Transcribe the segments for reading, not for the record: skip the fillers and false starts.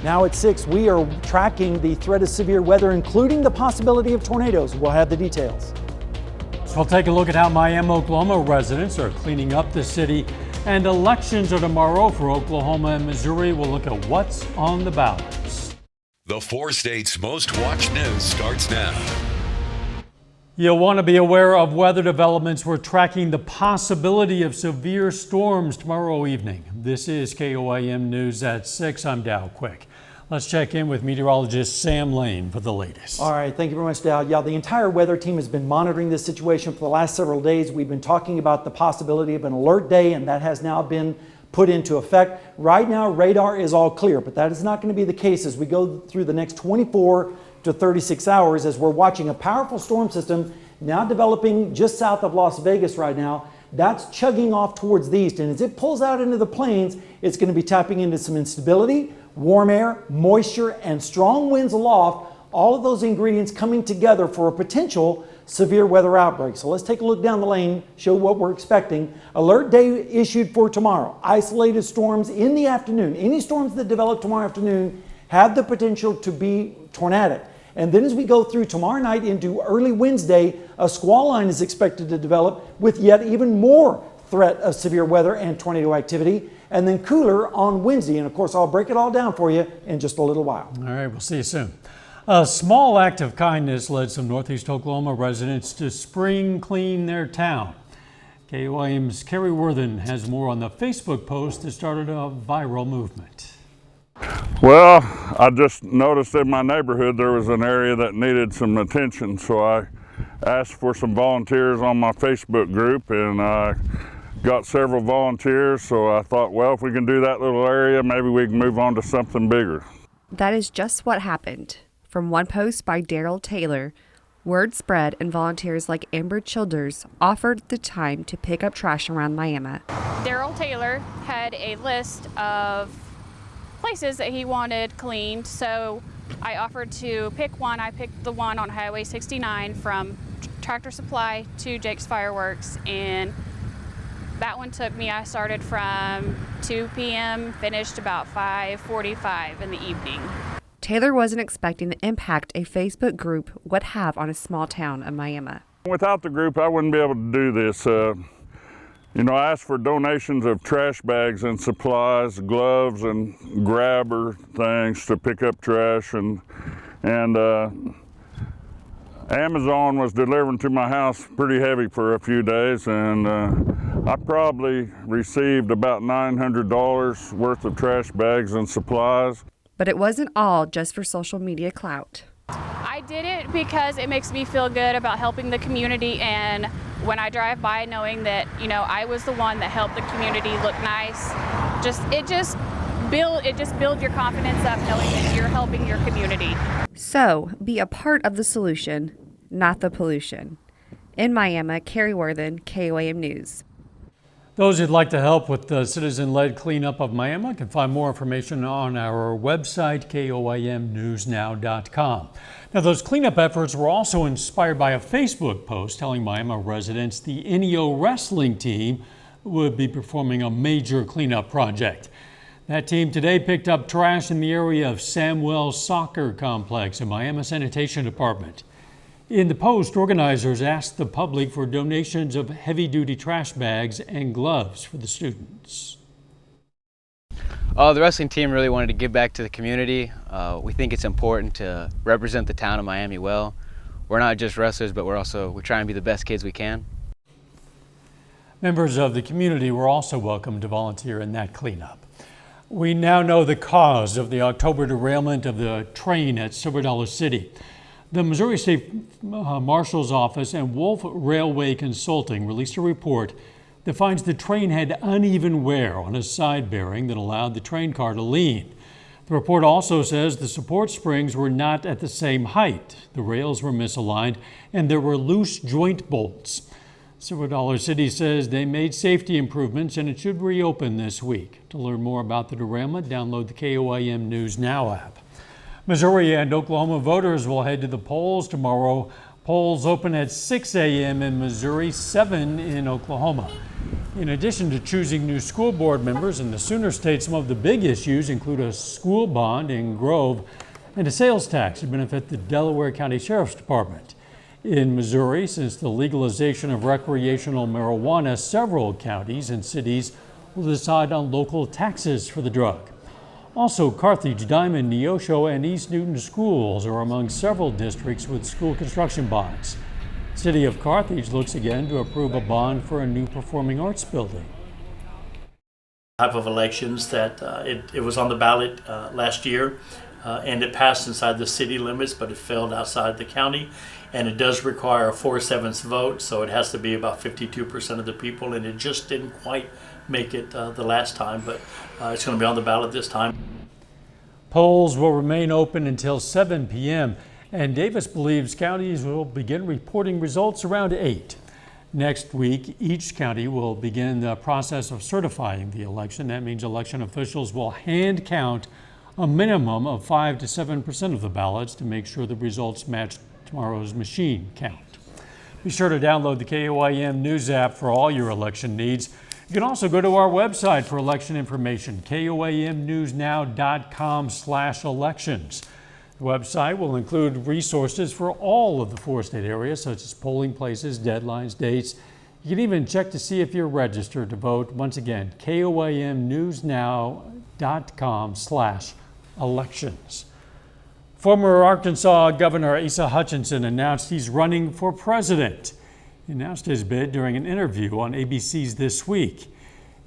Now at 6, we are tracking the threat of severe weather, including the possibility of tornadoes. We'll have the details. So we'll take a look at how Miami, Oklahoma residents are cleaning up the city. And elections are tomorrow for Oklahoma and Missouri. We'll look at what's on the ballots. The 4 states' most watched news starts now. You'll want to be aware of weather developments. We're tracking the possibility of severe storms tomorrow evening. This is KOAM News at 6. I'm Dow Quick. Let's check in with meteorologist Sam Lane for the latest. All right, thank you very much, Dow. Yeah, the entire weather team has been monitoring this situation for the last several days. We've been talking about the possibility of an alert day, and that has now been put into effect. Right now, radar is all clear, but that is not going to be the case as we go through the next 24 to 36 hours as we're watching a powerful storm system now developing just south of Las Vegas right now. That's chugging off towards the east, and as it pulls out into the plains, it's going to be tapping into some instability, warm air, moisture, and strong winds aloft, all of those ingredients coming together for a potential severe weather outbreak. So let's take a look down the lane, show what we're expecting. Alert day issued for tomorrow. Isolated storms in the afternoon. Any storms that develop tomorrow afternoon have the potential to be tornadic. And then as we go through tomorrow night into early Wednesday, a squall line is expected to develop with yet even more threat of severe weather and tornado activity. And then cooler on Wednesday. And of course, I'll break it all down for you in just a little while. All right, we'll see you soon. A small act of kindness led some Northeast Oklahoma residents to spring clean their town. KOAM's Kerry Worthen has more on the Facebook post that started a viral movement. Well, I just noticed in my neighborhood there was an area that needed some attention, so I asked for some volunteers on my Facebook group, and I got several volunteers, so I thought, well, if we can do that little area, maybe we can move on to something bigger. That is just what happened. From one post by Daryl Taylor, word spread and volunteers like Amber Childers offered the time to pick up trash around Miami. Daryl Taylor had a list of places that he wanted cleaned, so I offered to pick one. I picked the one on Highway 69 from Tractor Supply to Jake's Fireworks, and that one took me, I started from 2 p.m., finished about 5:45 in the evening. Taylor wasn't expecting the impact a Facebook group would have on a small town of Miami. Without the group, I wouldn't be able to do this. I asked for donations of trash bags and supplies, gloves and grabber things to pick up trash, and Amazon was delivering to my house pretty heavy for a few days, and I probably received about $900 worth of trash bags and supplies. But it wasn't all just for social media clout. I did it because it makes me feel good about helping the community, and when I drive by knowing that, I was the one that helped the community look nice, it just builds your confidence up knowing that you're helping your community. So, be a part of the solution, not the pollution. In Miami, Kerry Worthen, KOAM News. Those who'd like to help with the citizen-led cleanup of Miami can find more information on our website, KOAMnewsnow.com. Now, those cleanup efforts were also inspired by a Facebook post telling Miami residents the Inyo wrestling team would be performing a major cleanup project. That team today picked up trash in the area of Samwell Soccer Complex in Miami Sanitation Department. In the post, organizers asked the public for donations of heavy-duty trash bags and gloves for the students. The wrestling team really wanted to give back to the community. We think it's important to represent the town of Miami well. We're not just wrestlers, but we try and be the best kids we can. Members of the community were also welcome to volunteer in that cleanup. We now know the cause of the October derailment of the train at Silver Dollar City. The Missouri State Marshal's Office and Wolf Railway Consulting released a report that finds the train had uneven wear on a side bearing that allowed the train car to lean. The report also says the support springs were not at the same height, the rails were misaligned, and there were loose joint bolts. Silver Dollar City says they made safety improvements and it should reopen this week. To learn more about the derailment, download the KOAM News Now app. Missouri and Oklahoma voters will head to the polls tomorrow. Polls open at 6 a.m. in Missouri, 7 in Oklahoma. In addition to choosing new school board members in the Sooner State, some of the big issues include a school bond in Grove and a sales tax to benefit the Delaware County Sheriff's Department. In Missouri, since the legalization of recreational marijuana, several counties and cities will decide on local taxes for the drug. Also, Carthage, Diamond, Neosho, and East Newton schools are among several districts with school construction bonds. City of Carthage looks again to approve a bond for a new performing arts building. Type of elections that it was on the ballot last year and it passed inside the city limits, but it failed outside the county, and it does require a 4/7 vote, so it has to be about 52% of the people, and it just didn't quite make it the last time, but it's going to be on the ballot this time. Polls will remain open until 7 p.m. and Davis believes counties will begin reporting results around 8. Next week, each county will begin the process of certifying the election. That means election officials will hand count a minimum of 5 to 7% of the ballots to make sure the results match tomorrow's machine count. Be sure to download the KOAM News app for all your election needs. You can also go to our website for election information, koamnewsnow.com/elections. The website will include resources for all of the 4-state areas, such as polling places, deadlines, dates. You can even check to see if you're registered to vote. Once again, koamnewsnow.com/elections. Former Arkansas Governor Asa Hutchinson announced he's running for president. He announced his bid during an interview on ABC's This Week.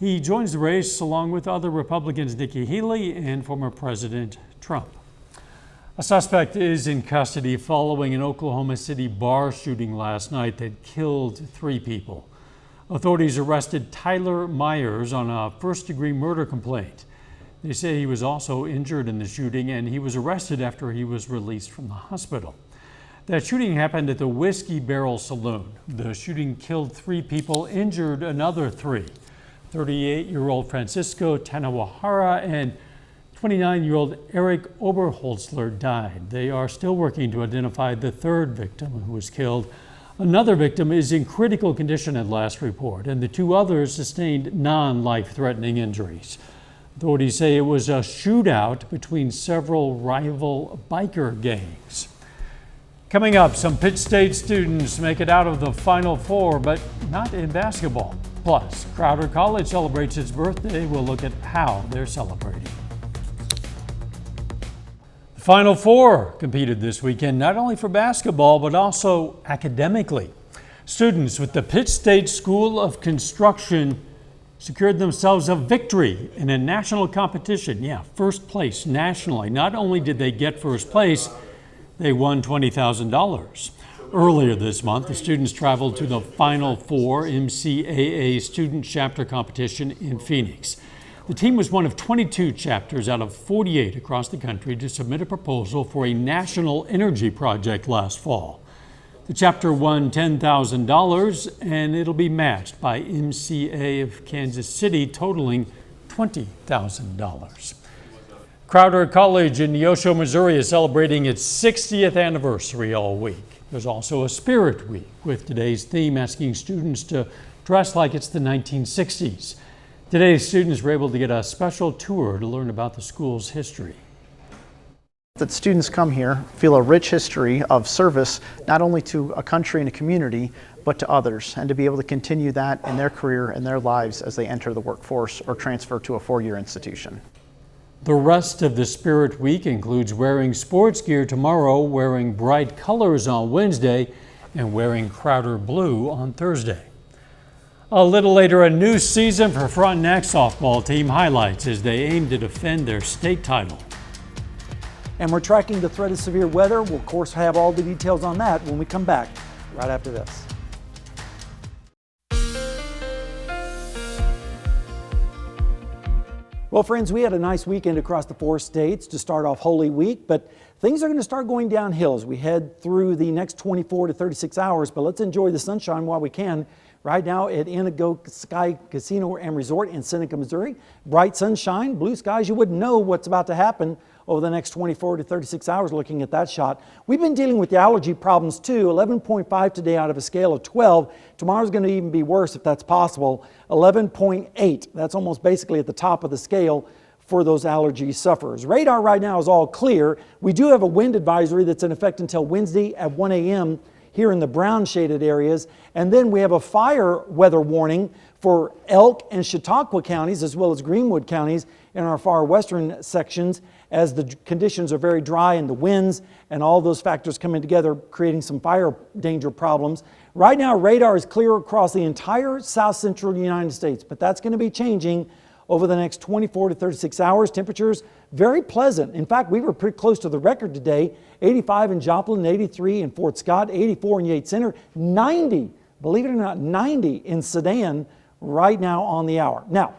He joins the race along with other Republicans Nikki Haley and former President Trump. A suspect is in custody following an Oklahoma City bar shooting last night that killed 3 people. Authorities arrested Tyler Myers on a first-degree murder complaint. They say he was also injured in the shooting, and he was arrested after he was released from the hospital. That shooting happened at the Whiskey Barrel Saloon. The shooting killed 3 people, injured another 3. 38-year-old Francisco Tanawahara and 29-year-old Eric Oberholzler died. They are still working to identify the 3rd victim who was killed. Another victim is in critical condition at last report, and the 2 others sustained non-life-threatening injuries. Authorities say it was a shootout between several rival biker gangs. Coming up, some Pitt State students make it out of the Final Four, but not in basketball. Plus, Crowder College celebrates its birthday. We'll look at how they're celebrating. The Final Four competed this weekend, not only for basketball, but also academically. Students with the Pitt State School of Construction secured themselves a victory in a national competition. Yeah, first place nationally. Not only did they get first place, they won $20,000. Earlier this month, the students traveled to the Final Four MCAA Student Chapter Competition in Phoenix. The team was one of 22 chapters out of 48 across the country to submit a proposal for a national energy project last fall. The chapter won $10,000, and it'll be matched by MCA of Kansas City, totaling $20,000. Crowder College in Neosho, Missouri is celebrating its 60th anniversary all week. There's also a Spirit Week with today's theme asking students to dress like it's the 1960s. Today's students were able to get a special tour to learn about the school's history. That students come here, feel a rich history of service, not only to a country and a community, but to others, and to be able to continue that in their career and their lives as they enter the workforce or transfer to a 4-year institution. The rest of the Spirit Week includes wearing sports gear tomorrow, wearing bright colors on Wednesday, and wearing Crowder blue on Thursday. A little later, a new season for Frontenac softball team highlights as they aim to defend their state title. And we're tracking the threat of severe weather. We'll, of course, have all the details on that when we come back right after this. Well, friends, we had a nice weekend across the 4 states to start off Holy Week, but things are going to start going downhill as we head through the next 24 to 36 hours. But let's enjoy the sunshine while we can. Right now at Indigo Sky Casino and Resort in Seneca, Missouri. Bright sunshine, blue skies. You wouldn't know what's about to happen over the next 24 to 36 hours looking at that shot. We've been dealing with the allergy problems too. 11.5 today out of a scale of 12. Tomorrow's going to even be worse if that's possible. 11.8. That's almost basically at the top of the scale for those allergy sufferers. Radar right now is all clear. We do have a wind advisory that's in effect until Wednesday at 1 a.m. here in the brown shaded areas. And then we have a fire weather warning for Elk and Chautauqua counties as well as Greenwood counties in our far western sections as the conditions are very dry and the winds and all those factors coming together creating some fire danger problems. Right now radar is clear across the entire south central United States, but that's going to be changing over the next 24 to 36 hours. Temperatures very pleasant. In fact, we were pretty close to the record today. 85 in Joplin, 83 in Fort Scott, 84 in Yates Center, 90, believe it or not, 90 in Sedan right now on the hour. Now,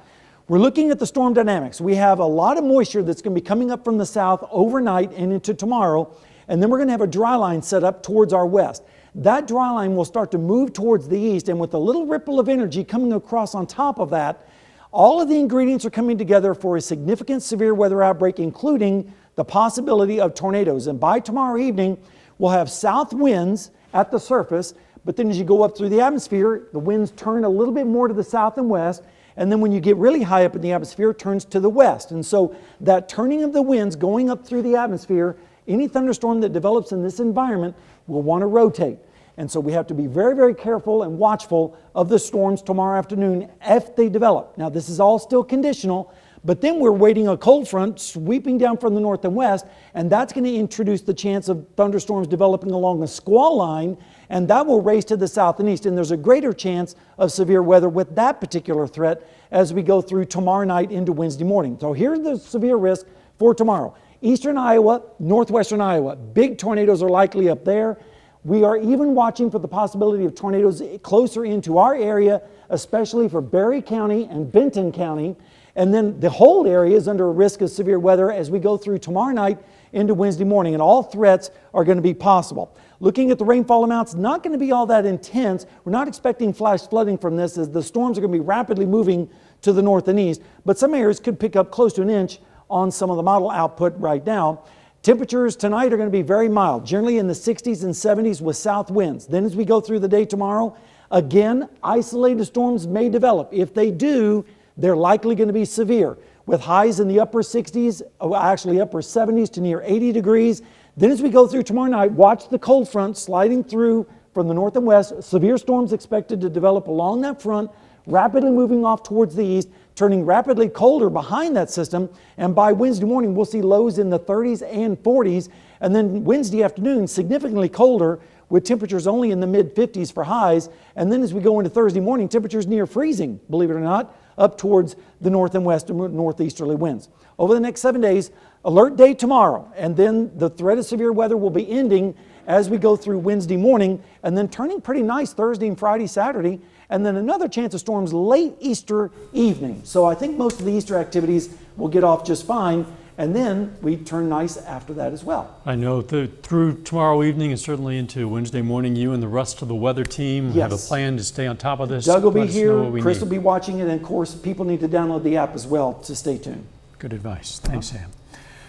we're looking at the storm dynamics. We have a lot of moisture that's going to be coming up from the south overnight and into tomorrow, and then we're going to have a dry line set up towards our west. That dry line will start to move towards the east, and with a little ripple of energy coming across on top of that, all of the ingredients are coming together for a significant severe weather outbreak, including the possibility of tornadoes. And by tomorrow evening, we'll have south winds at the surface, but then as you go up through the atmosphere, the winds turn a little bit more to the south and west. And then when you get really high up in the atmosphere, it turns to the west. And so that turning of the winds going up through the atmosphere, any thunderstorm that develops in this environment will want to rotate. And so we have to be very, very careful and watchful of the storms tomorrow afternoon if they develop. Now, this is all still conditional, but then we're waiting a cold front sweeping down from the north and west, and that's going to introduce the chance of thunderstorms developing along the squall line, and that will race to the south and east. And there's a greater chance of severe weather with that particular threat as we go through tomorrow night into Wednesday morning. So here's the severe risk for tomorrow. Eastern Iowa, northwestern Iowa, big tornadoes are likely up there. We are even watching for the possibility of tornadoes closer into our area, especially for Berry County and Benton County. And then the whole area is under a risk of severe weather as we go through tomorrow night into Wednesday morning, and all threats are going to be possible. Looking at the rainfall amounts, not going to be all that intense. We're not expecting flash flooding from this as the storms are going to be rapidly moving to the north and east, but some areas could pick up close to an inch on some of the model output right now. Temperatures tonight are going to be very mild, generally in the 60s and 70s with south winds. Then as we go through the day tomorrow, again, isolated storms may develop. If they do, they're likely going to be severe with highs in the upper 60s, actually upper 70s to near 80 degrees. Then as we go through tomorrow night, watch the cold front sliding through from the north and west. Severe storms expected to develop along that front, rapidly moving off towards the east, turning rapidly colder behind that system. And by Wednesday morning, we'll see lows in the 30s and 40s. And then Wednesday afternoon, significantly colder with temperatures only in the mid 50s for highs. And then as we go into Thursday morning, temperatures near freezing, believe it or not, up towards the north and west and northeasterly winds. Over the next 7 days, alert day tomorrow. And then the threat of severe weather will be ending as we go through Wednesday morning and then turning pretty nice Thursday and Friday, Saturday. And then another chance of storms late Easter evening. So I think most of the Easter activities will get off just fine. And then we turn nice after that as well. I know through tomorrow evening and certainly into Wednesday morning, you and the rest of the weather team have a plan to stay on top of this. Doug will be here, Chris will be watching it, and of course people need to download the app as well to stay tuned. Good advice. Thanks, Sam.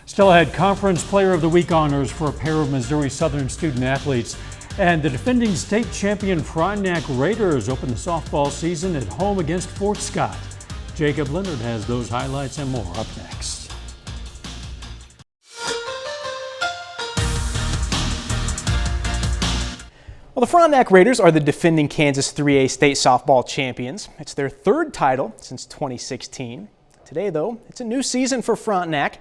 Still ahead, Conference Player of the Week honors for a pair of Missouri Southern student athletes. And the defending state champion Frontenac Raiders open the softball season at home against Fort Scott. Jacob Leonard has those highlights and more up next. Well, the Frontenac Raiders are the defending Kansas 3A state softball champions. It's their third title since 2016. Today, though, it's a new season for Frontenac.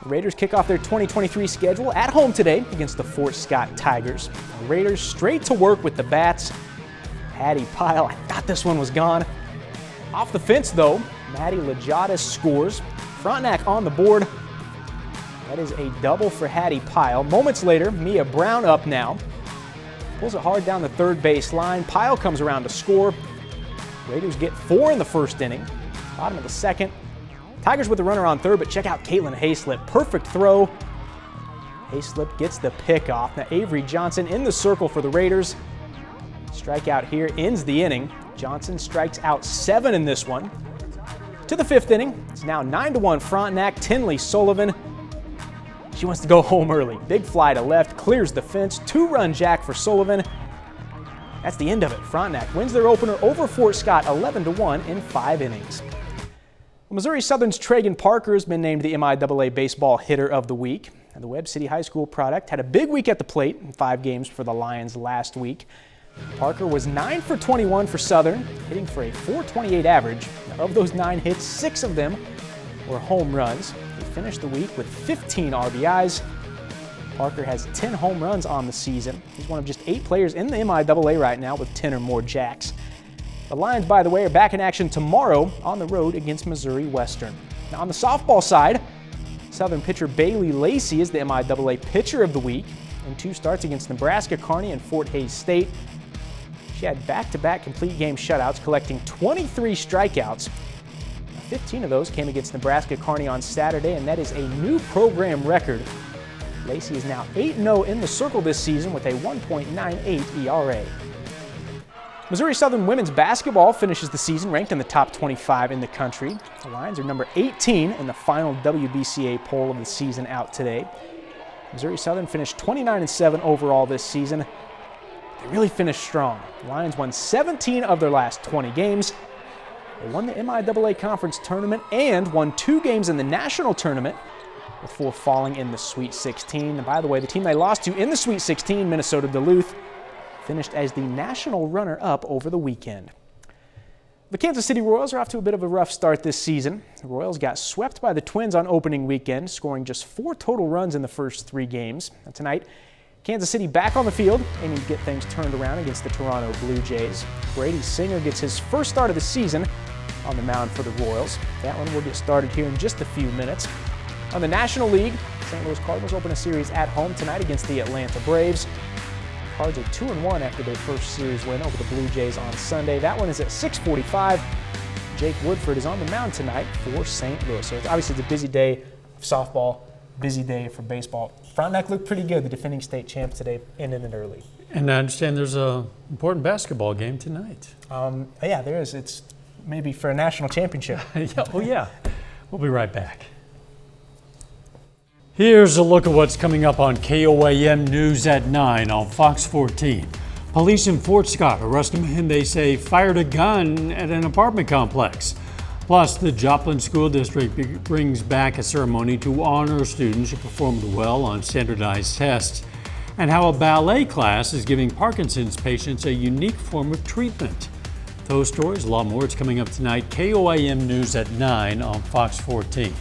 The Raiders kick off their 2023 schedule at home today against the Fort Scott Tigers. The Raiders straight to work with the bats. Hattie Pyle, I thought this one was gone. Off the fence, though, Maddie Lajadas scores. Frontenac on the board. That is a double for Hattie Pyle. Moments later, Mia Brown up now. Pulls it hard down the third base line. Pyle comes around to score. Raiders get 4 in the first inning. Bottom of the second. Tigers with the runner on third, but check out Caitlin Hayslip. Perfect throw. Hayslip gets the pick off. Now Avery Johnson in the circle for the Raiders. Strikeout here ends the inning. Johnson strikes out 7 in this one. To the 5th inning, it's now 9-1 Frontenac. Tinley Sullivan She wants to go home early. Big fly to left, clears the fence, 2-run jack for Sullivan. That's the end of it. Frontenac wins their opener over Fort Scott 11-1 in 5 innings. Well, Missouri Southern's Tragan Parker has been named the MIAA Baseball Hitter of the Week. And the Webb City High School product had a big week at the plate in 5 games for the Lions last week. Parker was 9 for 21 for Southern, hitting for a .428 average. Now, of those 9 hits, 6 of them were home runs. He finished the week with 15 RBIs. Parker has 10 home runs on the season. He's one of just 8 players in the MIAA right now with 10 or more jacks. The Lions, by the way, are back in action tomorrow on the road against Missouri Western. Now on the softball side, Southern pitcher Bailey Lacey is the MIAA Pitcher of the Week in 2 starts against Nebraska Kearney and Fort Hays State. She had back-to-back complete game shutouts, collecting 23 strikeouts. 15 of those came against Nebraska Kearney on Saturday, and that is a new program record. Lacey is now 8-0 in the circle this season with a 1.98 ERA. Missouri Southern women's basketball finishes the season ranked in the top 25 in the country. The Lions are number 18 in the final WBCA poll of the season out today. Missouri Southern finished 29-7 overall this season. They really finished strong. The Lions won 17 of their last 20 games. They won the MIAA Conference Tournament and won 2 games in the national tournament, before falling in the Sweet 16. And by the way, the team they lost to in the Sweet 16, Minnesota Duluth, finished as the national runner-up over the weekend. The Kansas City Royals are off to a bit of a rough start this season. The Royals got swept by the Twins on opening weekend, scoring just 4 total runs in the first 3 games. And tonight, Kansas City back on the field, aiming to get things turned around against the Toronto Blue Jays. Brady Singer gets his first start of the season on the mound for the Royals. That one will get started here in just a few minutes. On the National League, St. Louis Cardinals open a series at home tonight against the Atlanta Braves. Cards are 2-1 after their first series win over the Blue Jays on Sunday. That one is at 6:45. Jake Woodford is on the mound tonight for St. Louis. So obviously it's a busy day of softball, busy day for baseball. Frontenac looked pretty good. The defending state champs today ended it early. And I understand there's an important basketball game tonight. Yeah, there is. It's maybe for a national championship. Yeah, oh yeah. We'll be right back. Here's a look at what's coming up on KOAM News at 9 on Fox 14. Police in Fort Scott arrest a man they say fired a gun at an apartment complex. Plus, the Joplin School District brings back a ceremony to honor students who performed well on standardized tests, and how a ballet class is giving Parkinson's patients a unique form of treatment. Those stories, a lot more, it's coming up tonight. KOAM News at 9 on Fox 14.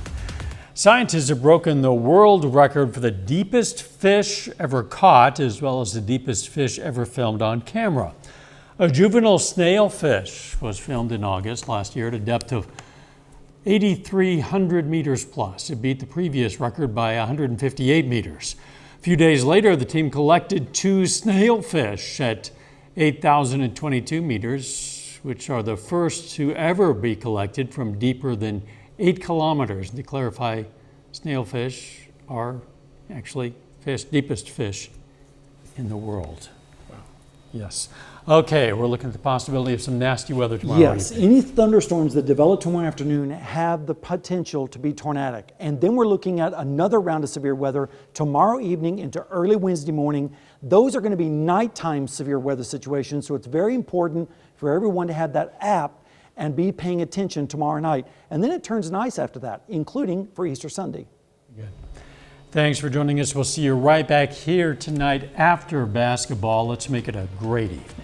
Scientists have broken the world record for the deepest fish ever caught, as well as the deepest fish ever filmed on camera. A juvenile snailfish was filmed in August last year at a depth of 8,300 meters plus. It beat the previous record by 158 meters. A few days later, the team collected 2 snailfish at 8,022 meters, which are the first to ever be collected from deeper than 8 kilometers. To clarify, snailfish are actually deepest fish in the world. Wow. Yes. Okay, we're looking at the possibility of some nasty weather tomorrow. Yes, any thunderstorms that develop tomorrow afternoon have the potential to be tornadic. And then we're looking at another round of severe weather tomorrow evening into early Wednesday morning. Those are going to be nighttime severe weather situations, so it's very important for everyone to have that app and be paying attention tomorrow night. And then it turns nice after that, including for Easter Sunday. Good. Thanks for joining us. We'll see you right back here tonight after basketball. Let's make it a great evening.